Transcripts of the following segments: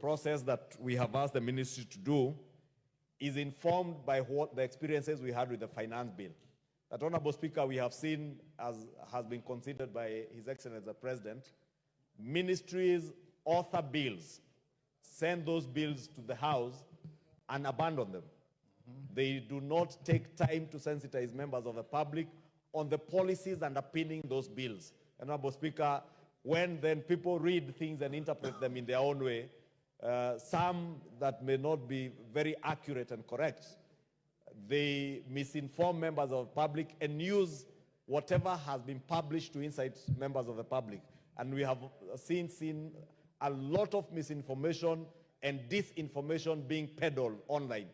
process that we have asked the ministry to do is informed by what the experiences we had with the finance bill. That, Honorable Speaker, we have seen, as has been considered by His Excellency the President, ministries author bills, send those bills to the House and abandon them. They do not take time to sensitize members of the public on the policies underpinning those bills. Honorable Speaker, when then people read things and interpret them in their own way, some that may not be very accurate and correct, they misinform members of the public and use whatever has been published to incite members of the public. And we have seen a lot of misinformation and disinformation being peddled online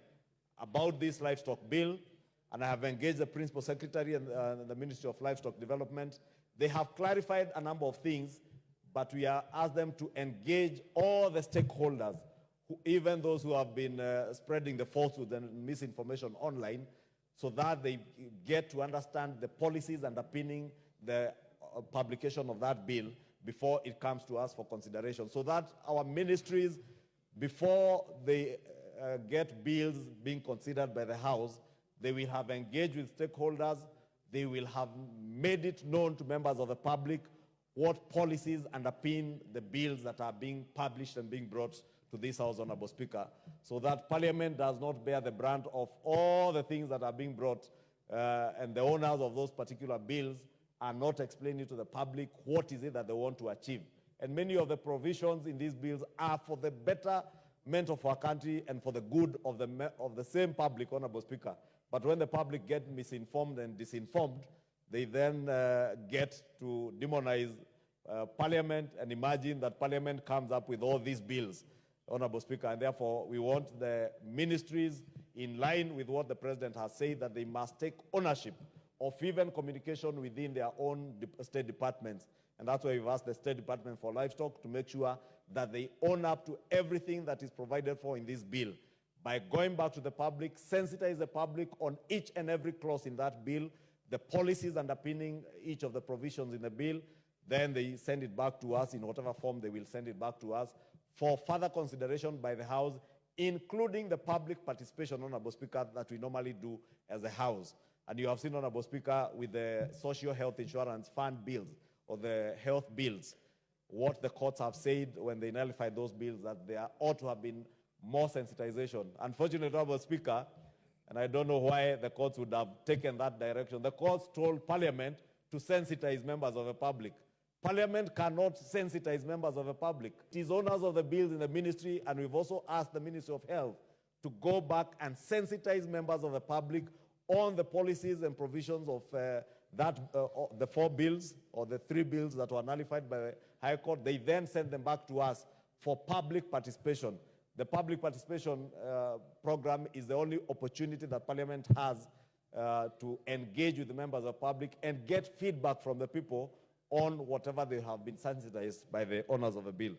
about this livestock bill. And I have engaged the Principal Secretary and the Ministry of Livestock Development. They have clarified a number of things, but we are asked them to engage all the stakeholders, even those who have been spreading the falsehood and misinformation online, so that they get to understand the policies underpinning the publication of that bill before it comes to us for consideration, so that our ministries, before they get bills being considered by the House, they will have engaged with stakeholders, they will have made it known to members of the public what policies underpin the bills that are being published and being brought to this House, Honorable Speaker, so that Parliament does not bear the brunt of all the things that are being brought, and the owners of those particular bills are not explaining to the public what is it that they want to achieve. And many of the provisions in these bills are for the betterment of our country and for the good of the same public, Honorable Speaker. But when the public get misinformed and disinformed, they then get to demonize Parliament and imagine that Parliament comes up with all these bills, Honorable Speaker. And therefore, we want the ministries, in line with what the President has said, that they must take ownership of even communication within their own state departments. And that's why we've asked the State Department for Livestock to make sure that they own up to everything that is provided for in this bill, by going back to the public, sensitize the public on each and every clause in that bill, the policies underpinning each of the provisions in the bill. Then they send it back to us in whatever form they will send it back to us for further consideration by the House, including the public participation, Honorable Speaker, that we normally do as a House. And you have seen, Honorable Speaker, with the Social Health Insurance Fund bills, or the health bills, what the courts have said when they nullified those bills, that there ought to have been more sensitization. Unfortunately, Honorable Speaker, and I don't know why the courts would have taken that direction, the courts told Parliament to sensitize members of the public. Parliament cannot sensitize members of the public. It is owners of the bills in the ministry, and we've also asked the Ministry of Health to go back and sensitize members of the public on the policies and provisions of the 4 bills or the 3 bills that were nullified by the High Court. They then send them back to us for public participation. The public participation program is the only opportunity that Parliament has to engage with the members of the public and get feedback from the people on whatever they have been sensitized by the owners of the bill.